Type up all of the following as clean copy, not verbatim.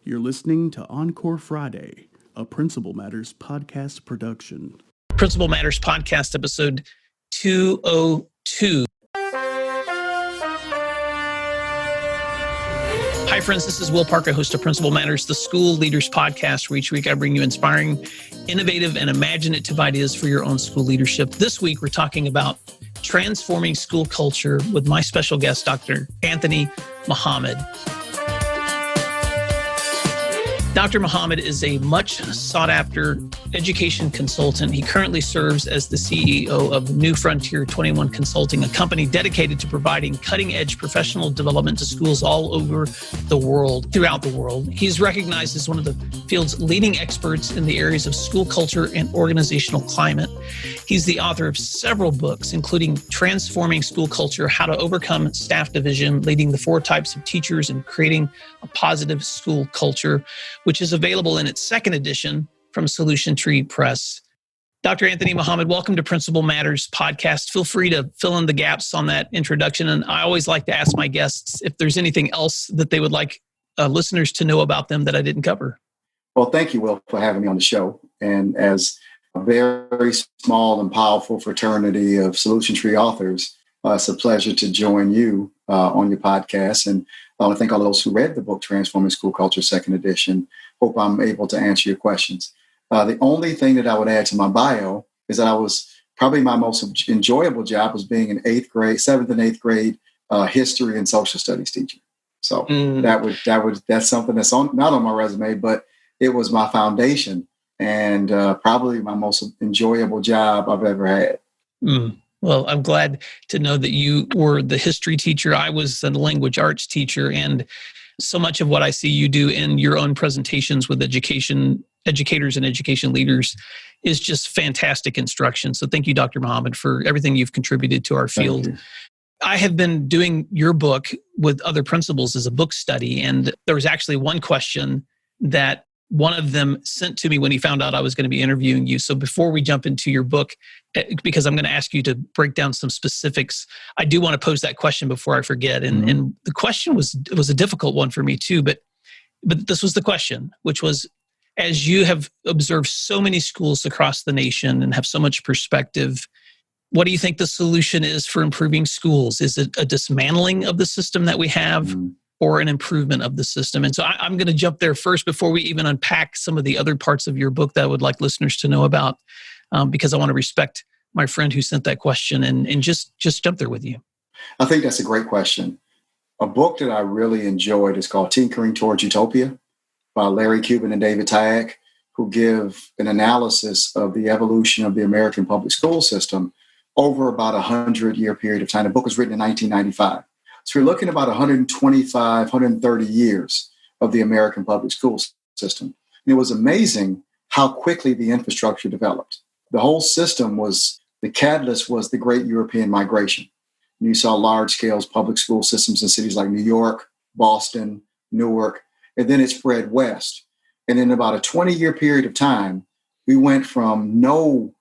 You're listening to Encore Friday, a Principal Matters podcast production. Principal Matters podcast, episode 202. Hi, friends. This is Will Parker, host of Principal Matters, the School Leaders Podcast, where each week I bring you inspiring, innovative, and imaginative ideas for your own school leadership. This week, we're talking about transforming school culture with my special guest, Dr. Anthony Muhammad. Dr. Muhammad is a much sought-after education consultant. He currently serves as the CEO of New Frontier 21 Consulting, a company dedicated to providing cutting-edge professional development to schools all over the world, throughout the world. He's recognized as one of the field's leading experts in the areas of school culture and organizational climate. He's the author of several books, including Transforming School Culture, How to Overcome Staff Division, Leading the Four Types of Teachers, and Creating a Positive School Culture, which is available in its second edition from Solution Tree Press. Dr. Anthony Muhammad, welcome to Principal Matters podcast. Feel free to fill in the gaps on that introduction. And I always like to ask my guests if there's anything else that they would like listeners to know about them that I didn't cover. Well, thank you, Will, for having me on the show. And as a very small and powerful fraternity of Solution Tree authors, it's a pleasure to join you on your podcast. And I want to thank all those who read the book, Transforming School Culture, second edition. Hope I'm able to answer your questions. The only thing that I would add to my bio is that I was probably my most enjoyable job was being an seventh and eighth grade history and social studies teacher. So that's something that's not on my resume, but it was my foundation and probably my most enjoyable job I've ever had. Well, I'm glad to know that you were the history teacher. I was a language arts teacher, and so much of what I see you do in your own presentations with educators and education leaders is just fantastic instruction. So thank you, Dr. Muhammad, for everything you've contributed to our field. I have been doing your book with other principals as a book study, and there was actually one question that one of them sent to me when he found out I was going to be interviewing you. So before we jump into your book, because I'm going to ask you to break down some specifics, I do want to pose that question before I forget. And the question was a difficult one for me too, but this was the question, which was, as you have observed so many schools across the nation and have so much perspective, what do you think the solution is for improving schools? Is it a dismantling of the system that we have? Or an improvement of the system? And so I'm going to jump there first before we even unpack some of the other parts of your book that I would like listeners to know about, because I want to respect my friend who sent that question and just jump there with you. I think that's a great question. A book that I really enjoyed is called Tinkering Towards Utopia by Larry Cuban and David Tagg, who give an analysis of the evolution of the American public school system over about a 100-year period of time. The book was written in 1995. So we're looking at about 125, 130 years of the American public school system. And it was amazing how quickly the infrastructure developed. The whole system the catalyst was the great European migration. And you saw large-scale public school systems in cities like New York, Boston, Newark, and then it spread west. And in about a 20-year period of time, we went from no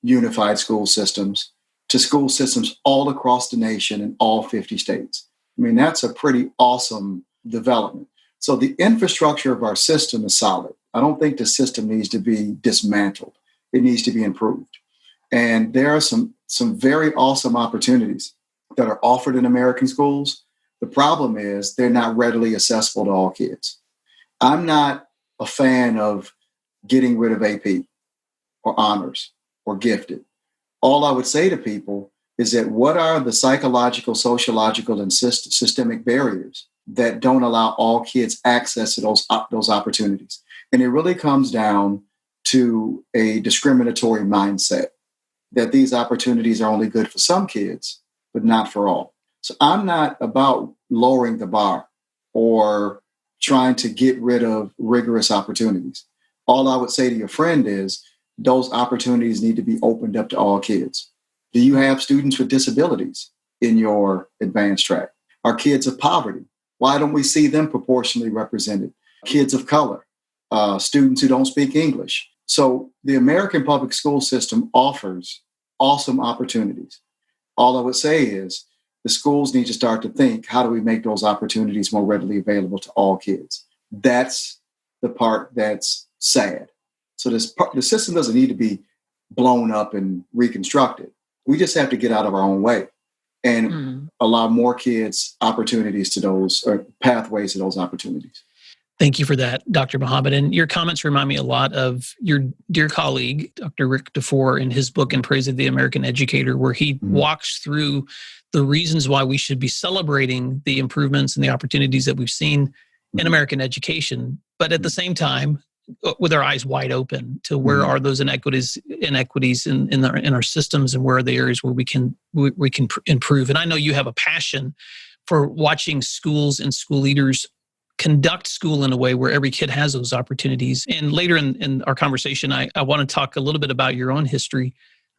unified school systems to school systems all across the nation in all 50 states. I mean, that's a pretty awesome development. So the infrastructure of our system is solid. I don't think the system needs to be dismantled. It needs to be improved. And there are some very awesome opportunities that are offered in American schools. The problem is they're not readily accessible to all kids. I'm not a fan of getting rid of AP or honors or gifted. All I would say to people is that what are the psychological, sociological, and systemic barriers that don't allow all kids access to those opportunities? And it really comes down to a discriminatory mindset that these opportunities are only good for some kids, but not for all. So I'm not about lowering the bar or trying to get rid of rigorous opportunities. All I would say to your friend is those opportunities need to be opened up to all kids. Do you have students with disabilities in your advanced track? Are kids of poverty? Why don't we see them proportionally represented? Kids of color, students who don't speak English. So the American public school system offers awesome opportunities. All I would say is the schools need to start to think, how do we make those opportunities more readily available to all kids? That's the part that's sad. So the system doesn't need to be blown up and reconstructed. We just have to get out of our own way and allow more kids opportunities to those, or pathways to those opportunities. Thank you for that, Dr. Mohammed. And your comments remind me a lot of your dear colleague, Dr. Rick DeFore, in his book In Praise of the American Educator, where he walks through the reasons why we should be celebrating the improvements and the opportunities that we've seen in American education, but at the same time, with our eyes wide open to where are those inequities in our systems, and where are the areas where we can improve. And I know you have a passion for watching schools and school leaders conduct school in a way where every kid has those opportunities. And later in our conversation, I want to talk a little bit about your own history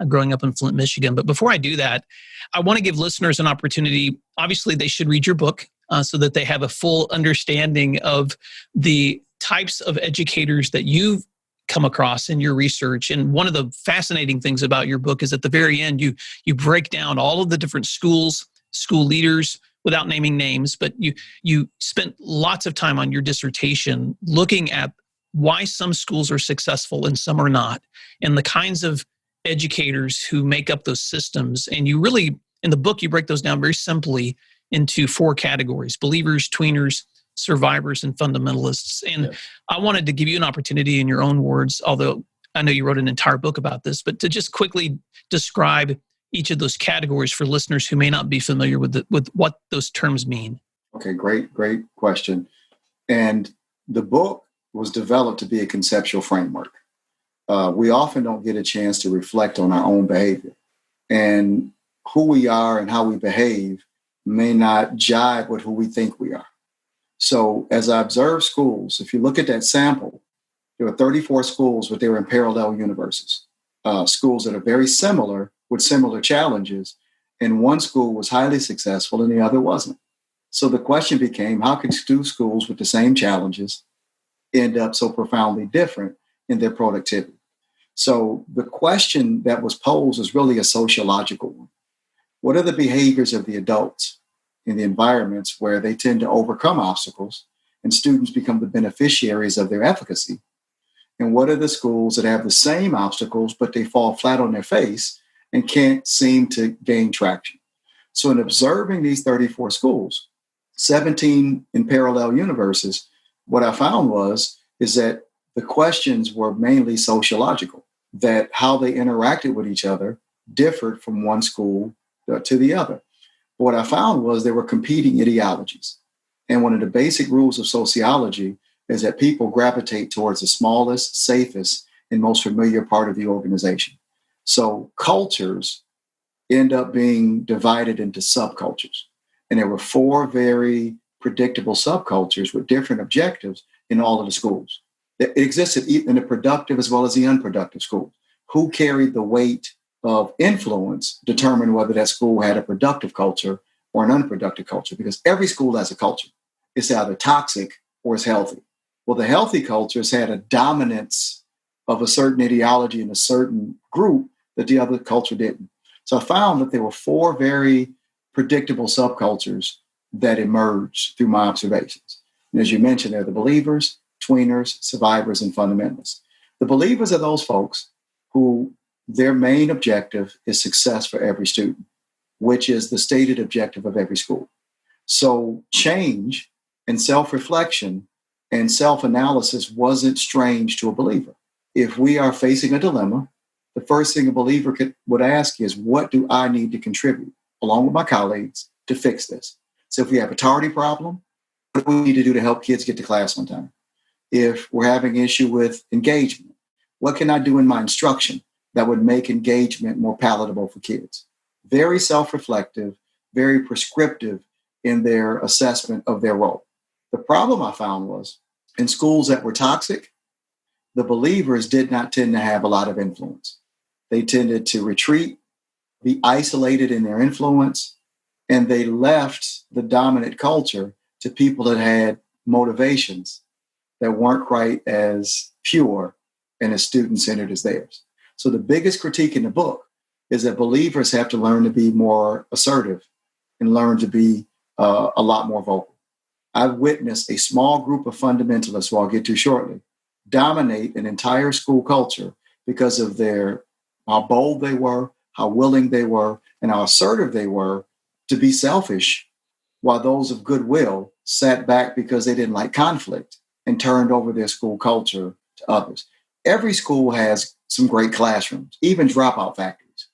growing up in Flint, Michigan. But before I do that, I want to give listeners an opportunity. Obviously, they should read your book so that they have a full understanding of the types of educators that you've come across in your research. And one of the fascinating things about your book is at the very end, you break down all of the different schools, school leaders, without naming names, but you spent lots of time on your dissertation looking at why some schools are successful and some are not, and the kinds of educators who make up those systems. And you really, in the book, you break those down very simply into 4 categories: believers, tweeners, survivors, and fundamentalists. And I wanted to give you an opportunity in your own words, although I know you wrote an entire book about this, but to just quickly describe each of those categories for listeners who may not be familiar with what those terms mean. Okay, great question. And the book was developed to be a conceptual framework. We often don't get a chance to reflect on our own behavior, and who we are and how we behave may not jive with who we think we are. So as I observe schools, if you look at that sample, there were 34 schools, but they were in parallel universes, schools that are very similar with similar challenges. And one school was highly successful and the other wasn't. So the question became, how can two schools with the same challenges end up so profoundly different in their productivity? So the question that was posed was really a sociological one. What are the behaviors of the adults in the environments where they tend to overcome obstacles and students become the beneficiaries of their efficacy? And what are the schools that have the same obstacles, but they fall flat on their face and can't seem to gain traction? So in observing these 34 schools, 17 in parallel universes, what I found is that the questions were mainly sociological, that how they interacted with each other differed from one school to the other. But what I found was there were competing ideologies. And one of the basic rules of sociology is that people gravitate towards the smallest, safest, and most familiar part of the organization. So cultures end up being divided into subcultures. And there were 4 very predictable subcultures with different objectives in all of the schools. It existed in the productive as well as the unproductive schools. Who carried the weight of influence determined whether that school had a productive culture or an unproductive culture, because every school has a culture. It's either toxic or it's healthy. Well, the healthy cultures had a dominance of a certain ideology in a certain group that the other culture didn't. So I found that there were 4 very predictable subcultures that emerged through my observations. And as you mentioned, they're the believers, tweeners, survivors, and fundamentalists. The believers are those folks who their main objective is success for every student, which is the stated objective of every school. So change and self-reflection and self-analysis wasn't strange to a believer. If we are facing a dilemma, the first thing a believer would ask is, what do I need to contribute, along with my colleagues, to fix this? So if we have a tardy problem, what do we need to do to help kids get to class on time? If we're having an issue with engagement, what can I do in my instruction that would make engagement more palatable for kids? Very self-reflective, very prescriptive in their assessment of their role. The problem I found was in schools that were toxic, the believers did not tend to have a lot of influence. They tended to retreat, be isolated in their influence, and they left the dominant culture to people that had motivations that weren't quite as pure and as student-centered as theirs. So the biggest critique in the book is that believers have to learn to be more assertive and learn to be a lot more vocal. I've witnessed a small group of fundamentalists, who I'll get to shortly, dominate an entire school culture because of how bold they were, how willing they were, and how assertive they were to be selfish, while those of goodwill sat back because they didn't like conflict and turned over their school culture to others. Every school has some great classrooms, even dropout factories.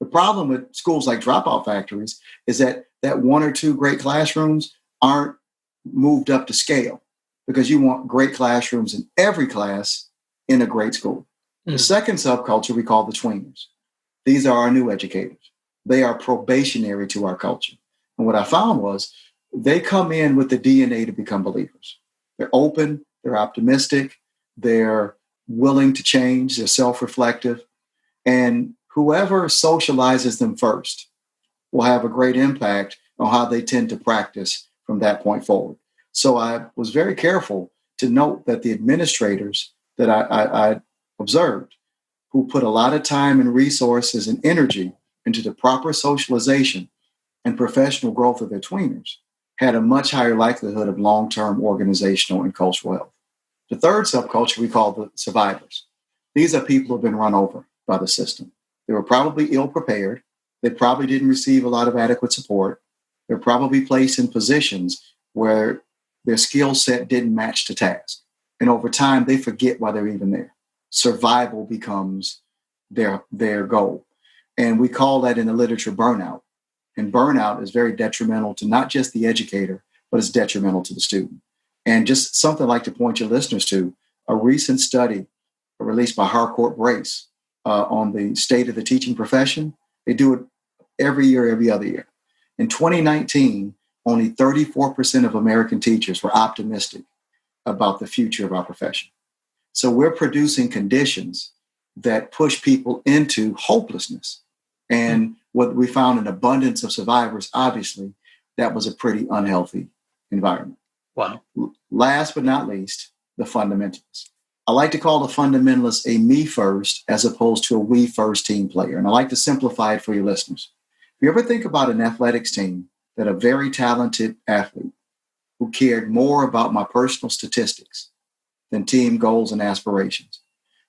The problem with schools like dropout factories is that one or two great classrooms aren't moved up to scale, because you want great classrooms in every class in a great school. The second subculture we call the tweeners. These are our new educators. They are probationary to our culture. And what I found was they come in with the DNA to become believers. They're open, they're optimistic, they're willing to change, they're self-reflective. And whoever socializes them first will have a great impact on how they tend to practice from that point forward. So I was very careful to note that the administrators that I observed, who put a lot of time and resources and energy into the proper socialization and professional growth of their tweeners, had a much higher likelihood of long-term organizational and cultural health. The third subculture we call the survivors. These are people who have been run over by the system. They were probably ill-prepared. They probably didn't receive a lot of adequate support. They're probably placed in positions where their skill set didn't match the task. And over time, they forget why they're even there. Survival becomes their goal. And we call that in the literature burnout. And burnout is very detrimental to not just the educator, but it's detrimental to the student. And just something I'd like to point your listeners to, a recent study released by Harcourt Brace on the state of the teaching profession. They do it every year, every other year. In 2019, only 34% of American teachers were optimistic about the future of our profession. So we're producing conditions that push people into hopelessness. And what we found, an abundance of survivors, obviously, that was a pretty unhealthy environment. Wow. Last but not least, the fundamentalists. I like to call the fundamentalists a me first as opposed to a we first team player. And I like to simplify it for your listeners. If you ever think about an athletics team, that a very talented athlete who cared more about my personal statistics than team goals and aspirations,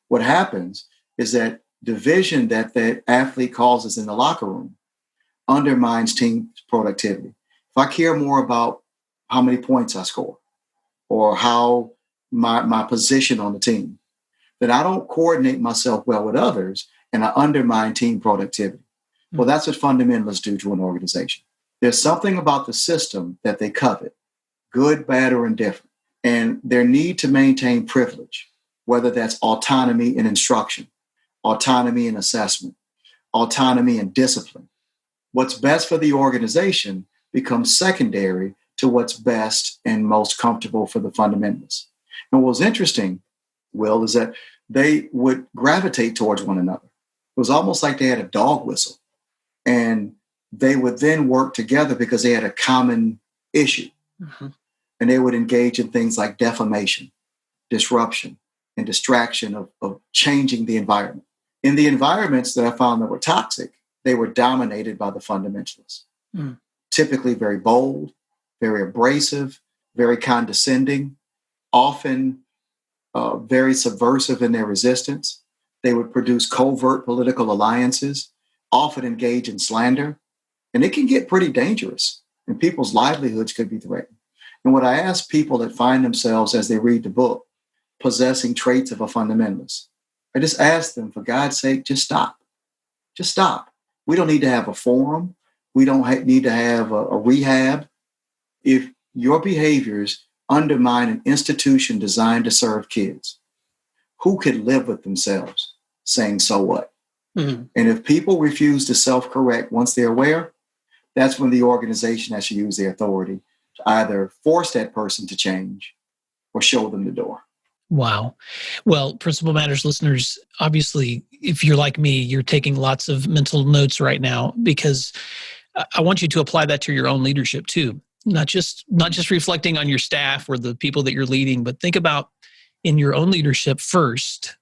what happens is that division that the athlete causes in the locker room undermines team productivity. If I care more about how many points I score or how my position on the team, then I don't coordinate myself well with others and I undermine team productivity. Well, that's what fundamentalists do to an organization. There's something about the system that they covet, good, bad, or indifferent, and their need to maintain privilege, whether that's autonomy in instruction, autonomy in assessment, autonomy in discipline. What's best for the organization becomes secondary to what's best and most comfortable for the fundamentalists. And what was interesting, Will, is that they would gravitate towards one another. It was almost like they had a dog whistle. And they would then work together because they had a common issue. Mm-hmm. And they would engage in things like defamation, disruption, and distraction of changing the environment. In the environments that I found that were toxic, they were dominated by the fundamentalists. Typically very bold, very abrasive, very condescending, often very subversive in their resistance. They would produce covert political alliances, often engage in slander. And it can get pretty dangerous, and people's livelihoods could be threatened. And what I ask people that find themselves, as they read the book, possessing traits of a fundamentalist, I just ask them, for God's sake, just stop. Just stop. We don't need to have a forum. We don't need to have a rehab. If your behaviors undermine an institution designed to serve kids, who could live with themselves saying, so what? Mm-hmm. And if people refuse to self-correct once they're aware, that's when the organization has to use their authority to either force that person to change or show them the door. Wow. Well, Principal Matters listeners, obviously, if you're like me, you're taking lots of mental notes right now, because I want you to apply that to your own leadership too. Not just reflecting on your staff or the people that you're leading, but think about in your own leadership first.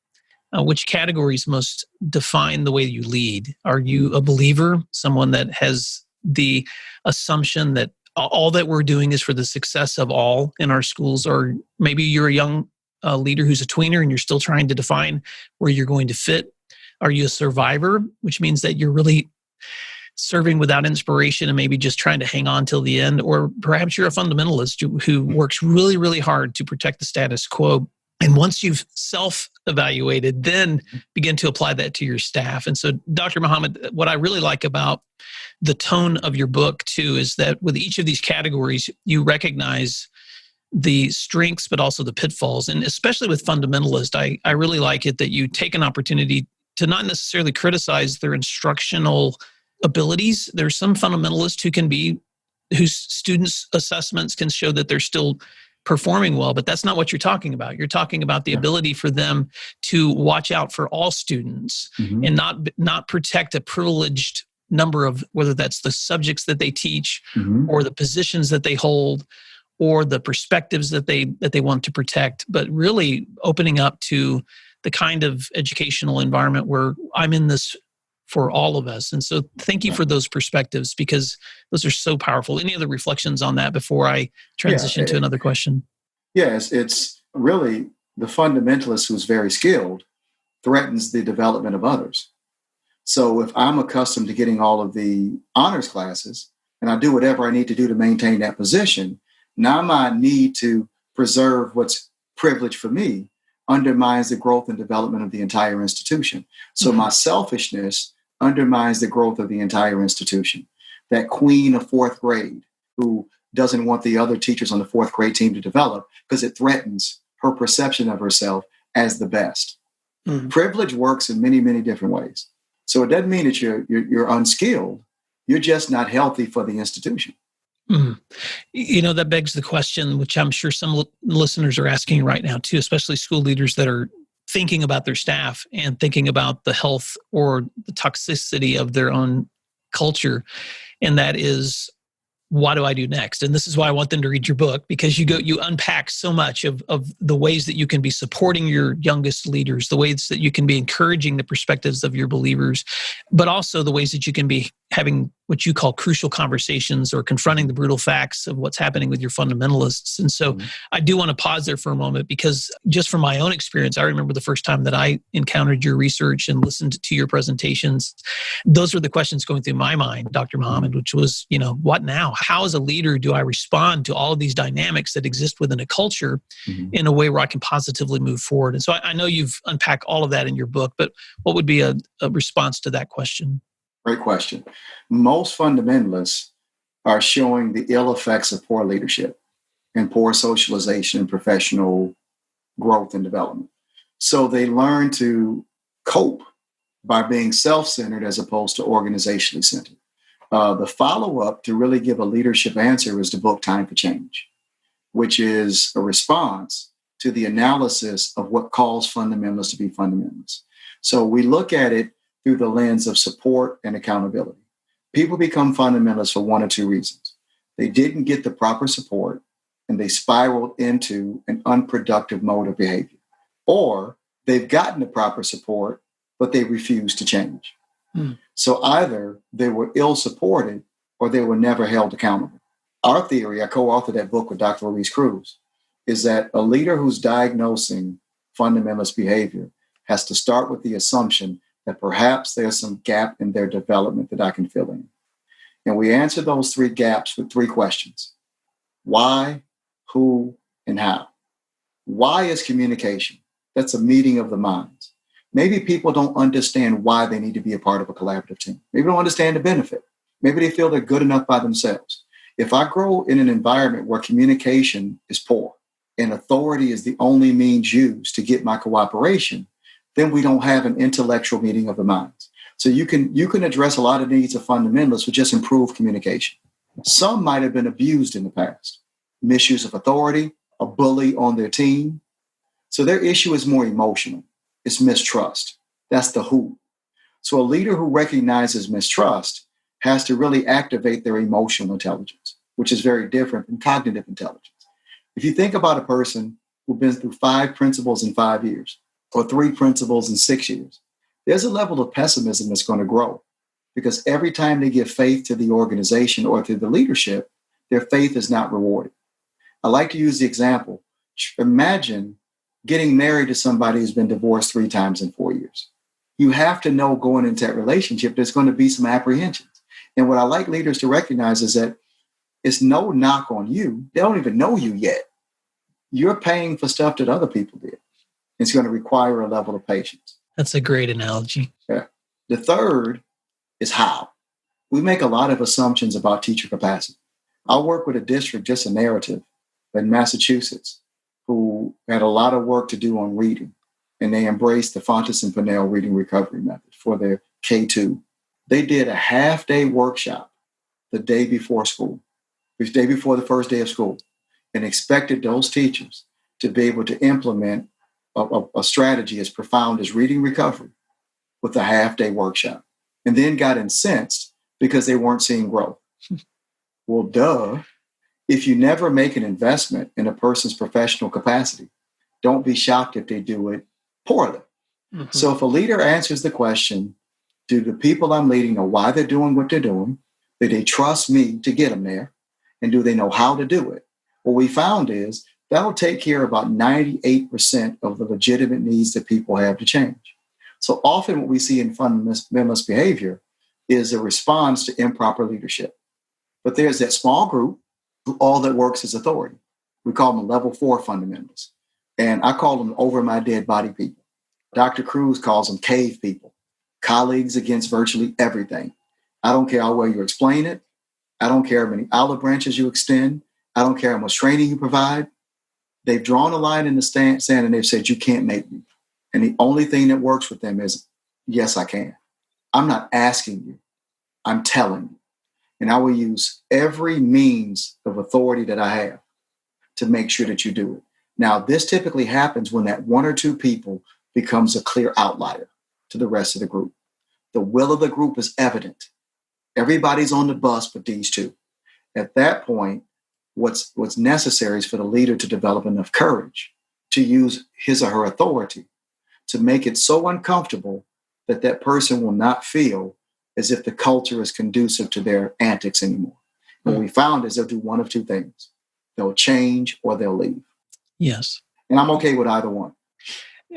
Which categories most define the way you lead? Are you a believer, someone that has the assumption that all that we're doing is for the success of all in our schools, or maybe you're a young leader who's a tweener and you're still trying to define where you're going to fit. Are you a survivor, which means that you're really serving without inspiration and maybe just trying to hang on till the end? Or perhaps you're a fundamentalist who works really, really hard to protect the status quo. And once you've self-evaluated, then begin to apply that to your staff. And so, Dr. Muhammad, what I really like about the tone of your book, too, is that with each of these categories, you recognize the strengths, but also the pitfalls. And especially with fundamentalist, I really like it that you take an opportunity to not necessarily criticize their instructional abilities. There's some fundamentalists whose students' assessments can show that they're still performing well, but that's not what you're talking about. You're talking about the ability for them to watch out for all students and not protect a privileged number of, whether that's the subjects that they teach or the positions that they hold or the perspectives that they want to protect, but really opening up to the kind of educational environment where I'm in this for all of us. And so thank you for those perspectives, because those are so powerful. Any other reflections on that before I transition to another question? Yes, it's really the fundamentalist who's very skilled threatens the development of others. So if I'm accustomed to getting all of the honors classes and I do whatever I need to do to maintain that position, now my need to preserve what's privileged for me undermines the growth and development of the entire institution. So my selfishness undermines the growth of the entire institution. That queen of fourth grade who doesn't want the other teachers on the fourth grade team to develop because it threatens her perception of herself as the best. Privilege works in many, many different ways. So it doesn't mean that you're unskilled. You're just not healthy for the institution. You know, that begs the question, which I'm sure some listeners are asking right now too, especially school leaders that are thinking about their staff and thinking about the health or the toxicity of their own culture. And that is, what do I do next? And this is why I want them to read your book, because you unpack so much of the ways that you can be supporting your youngest leaders, the ways that you can be encouraging the perspectives of your believers, but also the ways that you can be having what you call crucial conversations or confronting the brutal facts of what's happening with your fundamentalists. And so I do want to pause there for a moment, because just from my own experience, I remember the first time that I encountered your research and listened to your presentations. Those were the questions going through my mind, Dr. Muhammad, which was, what now? How as a leader do I respond to all of these dynamics that exist within a culture in a way where I can positively move forward? And so I know you've unpacked all of that in your book, but what would be a response to that question? Great question. Most fundamentalists are showing the ill effects of poor leadership and poor socialization and professional growth and development. So they learn to cope by being self-centered as opposed to organizationally centered. The follow-up to really give a leadership answer is the book Time for Change, which is a response to the analysis of what calls fundamentalists to be fundamentalists. So we look at it through the lens of support and accountability. People become fundamentalists for one or two reasons. They didn't get the proper support and they spiraled into an unproductive mode of behavior. Or they've gotten the proper support, but they refuse to change. So either they were ill supported or they were never held accountable. Our theory, I co-authored that book with Dr. Luis Cruz, is that a leader who's diagnosing fundamentalist behavior has to start with the assumption that perhaps there's some gap in their development that I can fill in. And we answer those three gaps with three questions: why, who, and how. Why is communication. That's a meeting of the minds. Maybe people don't understand why they need to be a part of a collaborative team. Maybe they don't understand the benefit. Maybe they feel they're good enough by themselves. If I grow in an environment where communication is poor and authority is the only means used to get my cooperation, then we don't have an intellectual meeting of the minds. So you can address a lot of needs of fundamentalists with just improved communication. Some might have been abused in the past. Misuse of authority, a bully on their team. So their issue is more emotional. It's mistrust. That's the who. So a leader who recognizes mistrust has to really activate their emotional intelligence, which is very different than cognitive intelligence. If you think about a person who's been through 5 principles in 5 years, or 3 principles in 6 years, there's a level of pessimism that's going to grow, because every time they give faith to the organization or to the leadership, their faith is not rewarded. I like to use the example. Imagine getting married to somebody who's been divorced 3 times in 4 years. You have to know going into that relationship, there's going to be some apprehensions. And what I like leaders to recognize is that it's no knock on you. They don't even know you yet. You're paying for stuff that other people did. It's going to require a level of patience. That's a great analogy. Yeah. The third is how. We make a lot of assumptions about teacher capacity. I'll work with a district, just a narrative, in Massachusetts, who had a lot of work to do on reading. And they embraced the Fontes and Pinnell reading recovery method for their K2. They did a half-day workshop the day before school, the day before the first day of school, and expected those teachers to be able to implement a strategy as profound as reading recovery with a half-day workshop, and then got incensed because they weren't seeing growth. Well, duh. If you never make an investment in a person's professional capacity, don't be shocked if they do it poorly. Mm-hmm. So if a leader answers the question, do the people I'm leading know why they're doing what they're doing? Do they trust me to get them there? And do they know how to do it? What we found is that'll take care of about 98% of the legitimate needs that people have to change. So often what we see in fundamentalist behavior is a response to improper leadership. But there's that small group who all that works is authority. We call them level 4 fundamentalists. And I call them over my dead body people. Dr. Cruz calls them cave people, colleagues against virtually everything. I don't care how well you explain it. I don't care how many olive branches you extend. I don't care how much training you provide. They've drawn a line in the sand and they've said, you can't make me. And the only thing that works with them is, yes, I can. I'm not asking you. I'm telling you. And I will use every means of authority that I have to make sure that you do it. Now, this typically happens when that 1 or 2 people becomes a clear outlier to the rest of the group. The will of the group is evident. Everybody's on the bus but these 2. At that point, what's necessary is for the leader to develop enough courage to use his or her authority to make it so uncomfortable that that person will not feel as if the culture is conducive to their antics anymore. And what we found is they'll do one of 2 things. They'll change or they'll leave. Yes. And I'm okay with either one.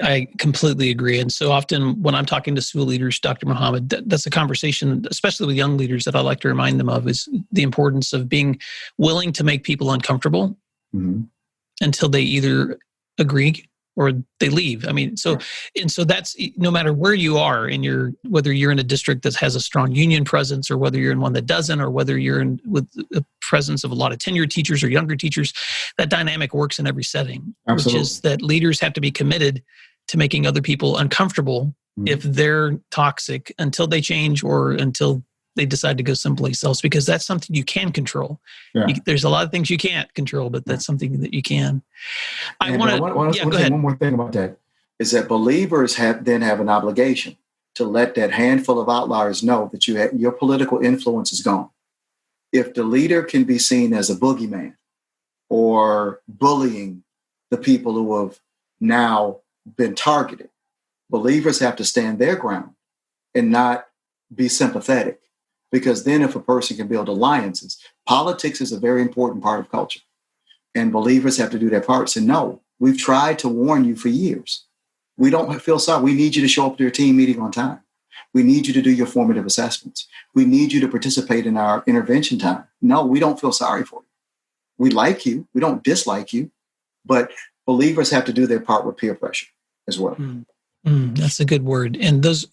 I completely agree. And so often when I'm talking to school leaders, Dr. Muhammad, that's a conversation, especially with young leaders, that I like to remind them of is the importance of being willing to make people uncomfortable until they either agree or they leave. I mean, so that's no matter where you are whether you're in a district that has a strong union presence or whether you're in one that doesn't, or whether you're in with the presence of a lot of tenured teachers or younger teachers, that dynamic works in every setting. Absolutely. Which is that leaders have to be committed to making other people uncomfortable if they're toxic until they change or until they decide to go someplace else, because that's something you can control. Yeah. There's a lot of things you can't control, but that's something that you can. I want to say one more thing about that is that believers then have an obligation to let that handful of outliers know that your political influence is gone. If the leader can be seen as a boogeyman or bullying the people who have now been targeted, believers have to stand their ground and not be sympathetic. Because then if a person can build alliances, politics is a very important part of culture. And believers have to do their part. Say, no, we've tried to warn you for years. We don't feel sorry. We need you to show up to your team meeting on time. We need you to do your formative assessments. We need you to participate in our intervention time. No, we don't feel sorry for you. We like you. We don't dislike you. But believers have to do their part with peer pressure as well. That's a good word. And there's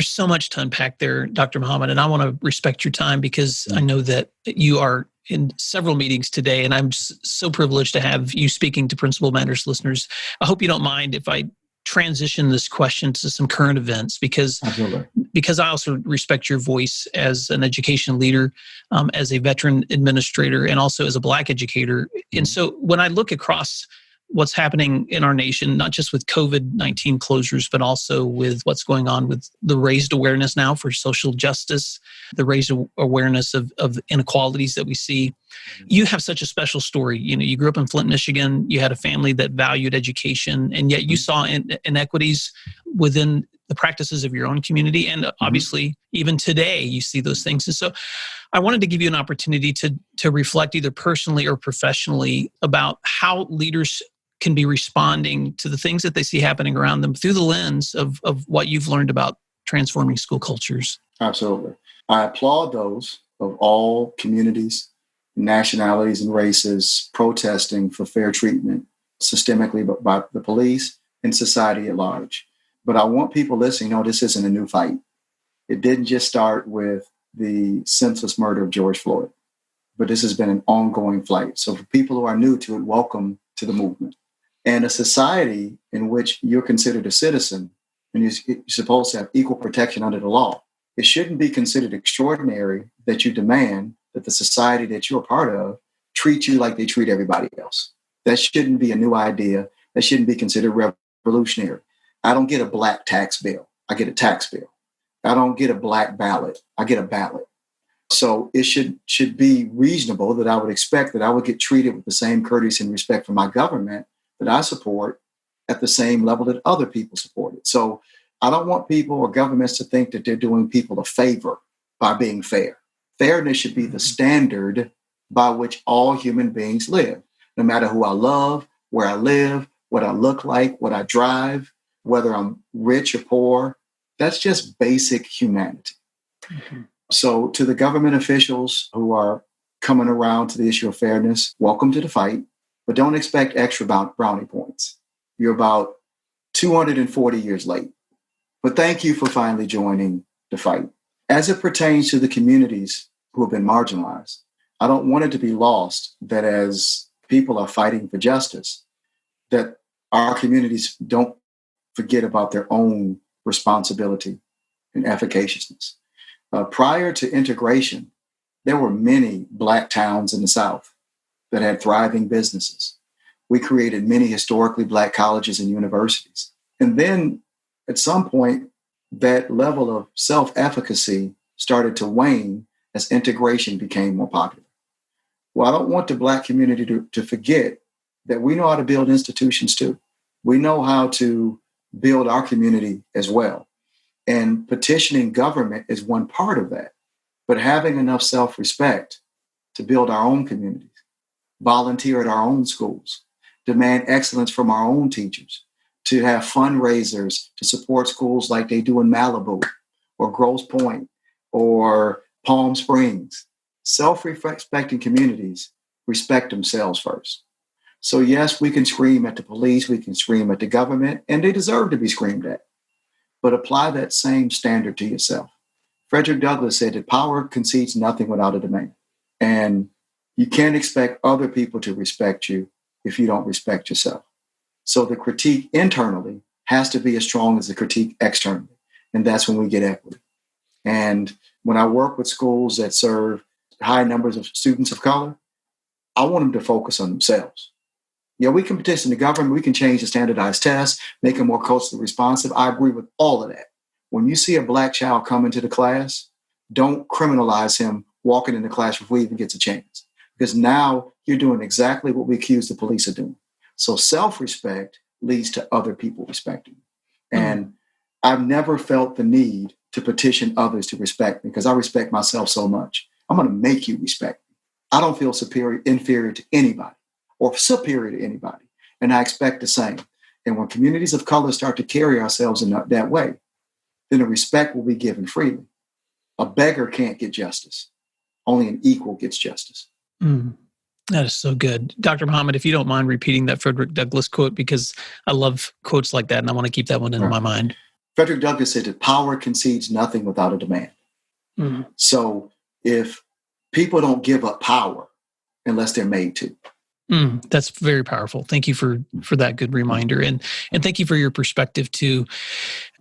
so much to unpack there, Dr. Muhammad, and I want to respect your time because I know that you are in several meetings today, and I'm so privileged to have you speaking to Principal Matters listeners. I hope you don't mind if I transition this question to some current events because I also respect your voice as an education leader, as a veteran administrator, and also as a Black educator. And so when I look across what's happening in our nation, not just with COVID-19 closures, but also with what's going on with the raised awareness now for social justice, the raised awareness of inequalities that we see. You have such a special story. You grew up in Flint, Michigan. You had a family that valued education, and yet you saw inequities within the practices of your own community. And obviously, even today, you see those things. And so I wanted to give you an opportunity to reflect either personally or professionally about how leaders can be responding to the things that they see happening around them through the lens of what you've learned about transforming school cultures. Absolutely. I applaud those of all communities, nationalities, and races protesting for fair treatment systemically by the police and society at large. But I want people listening to know this isn't a new fight. It didn't just start with the senseless murder of George Floyd, but this has been an ongoing fight. So for people who are new to it, welcome to the movement. And a society in which you're considered a citizen and you're supposed to have equal protection under the law, it shouldn't be considered extraordinary that you demand that the society that you're a part of treat you like they treat everybody else. That shouldn't be a new idea. That shouldn't be considered revolutionary. I don't get a black tax bill. I get a tax bill. I don't get a black ballot. I get a ballot. So it should be reasonable that I would expect that I would get treated with the same courtesy and respect from my government that I support at the same level that other people support it. So I don't want people or governments to think that they're doing people a favor by being fair. Fairness should be the standard by which all human beings live, no matter who I love, where I live, what I look like, what I drive, whether I'm rich or poor. That's just basic humanity. Mm-hmm. So to the government officials who are coming around to the issue of fairness, welcome to the fight, but don't expect extra brownie points. You're about 240 years late. But thank you for finally joining the fight. As it pertains to the communities who have been marginalized, I don't want it to be lost that as people are fighting for justice, that our communities don't forget about their own responsibility and efficaciousness. Prior to integration, there were many Black towns in the South that had thriving businesses. We created many historically Black colleges and universities. And then at some point, that level of self-efficacy started to wane as integration became more popular. Well, I don't want the Black community to forget that we know how to build institutions too. We know how to build our community as well. And petitioning government is one part of that. But having enough self-respect to build our own communities, volunteer at our own schools, demand excellence from our own teachers, to have fundraisers to support schools like they do in Malibu or Grosse Pointe or Palm Springs. Self-respecting communities respect themselves first. So yes, we can scream at the police, we can scream at the government, and they deserve to be screamed at. But apply that same standard to yourself. Frederick Douglass said that power concedes nothing without a demand. And you can't expect other people to respect you if you don't respect yourself. So the critique internally has to be as strong as the critique externally. And that's when we get equity. And when I work with schools that serve high numbers of students of color, I want them to focus on themselves. Yeah, we can petition the government, we can change the standardized tests, make them more culturally responsive. I agree with all of that. When you see a Black child come into the class, don't criminalize him walking in the class before he even gets a chance. Because now you're doing exactly what we accuse the police of doing. So self-respect leads to other people respecting. And I've never felt the need to petition others to respect me because I respect myself so much. I'm going to make you respect me. I don't feel inferior to anybody or superior to anybody. And I expect the same. And when communities of color start to carry ourselves in that way, then the respect will be given freely. A beggar can't get justice. Only an equal gets justice. That is so good. Dr. Muhammad, if you don't mind repeating that Frederick Douglass quote, because I love quotes like that and I want to keep that one in my mind. Frederick Douglass said that power concedes nothing without a demand. So if people don't give up power unless they're made to. That's very powerful. Thank you for that good reminder. And thank you for your perspective too.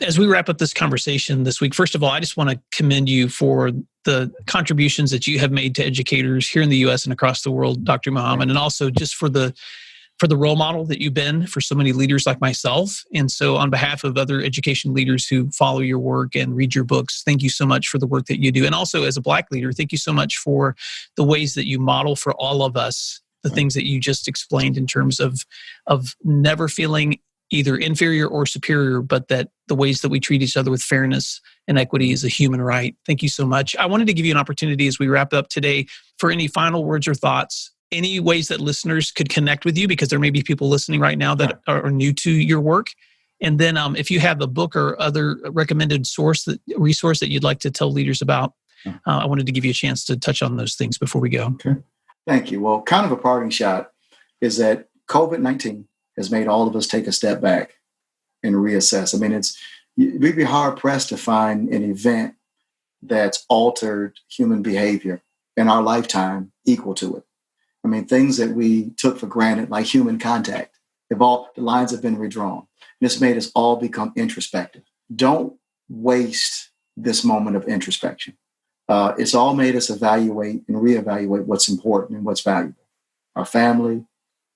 As we wrap up this conversation this week, first of all, I just want to commend you for the contributions that you have made to educators here in the U.S. and across the world, Dr. Muhammad, and also just for the role model that you've been for so many leaders like myself. And so on behalf of other education leaders who follow your work and read your books, thank you so much for the work that you do. And also as a Black leader, thank you so much for the ways that you model for all of us the things that you just explained in terms of never feeling either inferior or superior, but that the ways that we treat each other with fairness and equity is a human right. Thank you so much. I wanted to give you an opportunity as we wrap up today for any final words or thoughts, any ways that listeners could connect with you, because there may be people listening right now that are new to your work. And then if you have a book or other recommended resource that you'd like to tell leaders about, I wanted to give you a chance to touch on those things before we go. Okay. Thank you. Well, kind of a parting shot is that COVID-19 has made all of us take a step back and reassess. I mean, we'd be hard pressed to find an event that's altered human behavior in our lifetime equal to it. I mean, things that we took for granted, like human contact, the lines have been redrawn. And it's made us all become introspective. Don't waste this moment of introspection. It's all made us evaluate and reevaluate what's important and what's valuable. Our family,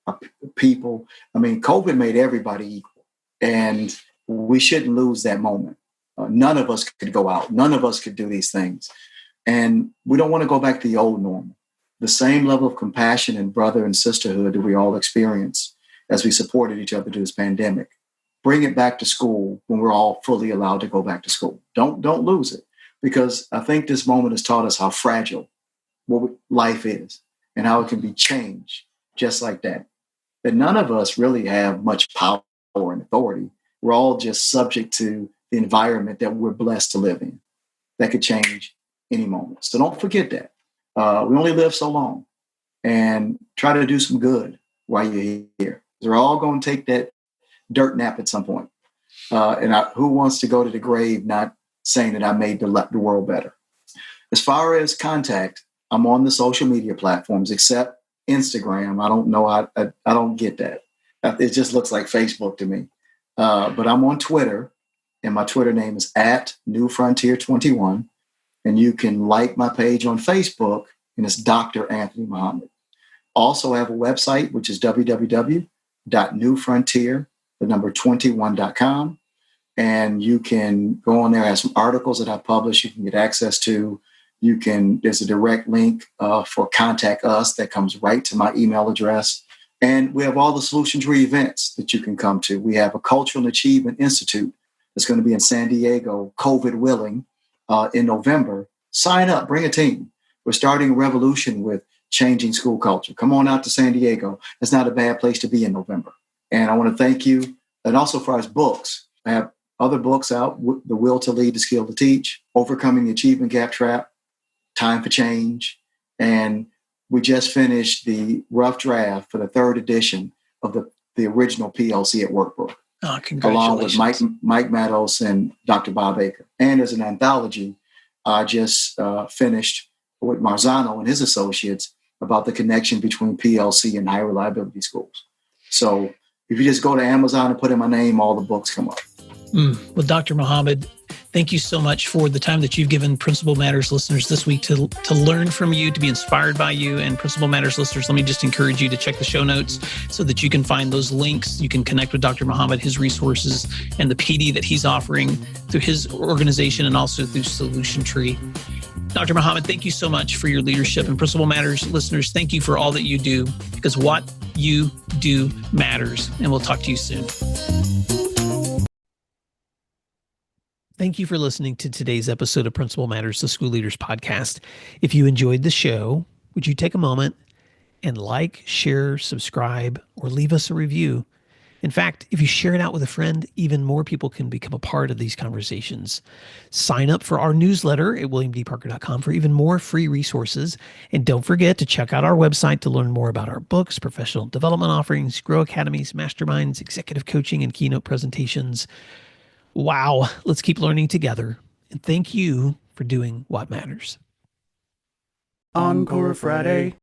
our people. I mean, COVID made everybody equal, and we shouldn't lose that moment. None of us could go out. None of us could do these things. And we don't want to go back to the old normal. The same level of compassion and brother and sisterhood that we all experience as we supported each other through this pandemic. Bring it back to school when we're all fully allowed to go back to school. Don't lose it, because I think this moment has taught us how fragile life is and how it can be changed just like that. That none of us really have much power and authority. We're all just subject to the environment that we're blessed to live in. That could change any moment. So don't forget that. We only live so long, and try to do some good while you're here. They're all going to take that dirt nap at some point. Who wants to go to the grave not saying that I made the world better? As far as contact, I'm on the social media platforms except Instagram. I don't know. I don't get that. It just looks like Facebook to me. But I'm on Twitter, and my Twitter name is @NewFrontier21. And you can like my page on Facebook, and it's Dr. Anthony Muhammad. Also, I have a website, which is www.newfrontier21.com. And you can go on there, have some articles that I publish you can get access to. There's a direct link for Contact Us that comes right to my email address. And we have all the Solution Tree events that you can come to. We have a Cultural and Achievement Institute that's going to be in San Diego, COVID willing, in November. Sign up, bring a team. We're starting a revolution with changing school culture. Come on out to San Diego. It's not a bad place to be in November. And I want to thank you. And also for our books, I have other books out: The Will to Lead, The Skill to Teach, Overcoming the Achievement Gap Trap, Time for Change. And we just finished the rough draft for the 3rd edition of the original PLC at Work book. Oh, congratulations. Along with Mike Matos and Dr. Bob Baker. And as an anthology, I just finished with Marzano and his associates about the connection between PLC and high reliability schools. So if you just go to Amazon and put in my name, all the books come up. Well, Dr. Muhammad, thank you so much for the time that you've given Principal Matters listeners this week to learn from you, to be inspired by you. And Principal Matters listeners, let me just encourage you to check the show notes so that you can find those links. You can connect with Dr. Muhammad, his resources, and the PD that he's offering through his organization and also through Solution Tree. Dr. Muhammad, thank you so much for your leadership. And Principal Matters listeners, thank you for all that you do, because what you do matters. And we'll talk to you soon. Thank you for listening to today's episode of Principal Matters, the School Leaders Podcast. If you enjoyed the show, would you take a moment and like, share, subscribe, or leave us a review? In fact, if you share it out with a friend, even more people can become a part of these conversations. Sign up for our newsletter at williamdparker.com for even more free resources. And don't forget to check out our website to learn more about our books, professional development offerings, Grow Academies, masterminds, executive coaching, and keynote presentations. Wow, let's keep learning together. And thank you for doing what matters. Encore Friday.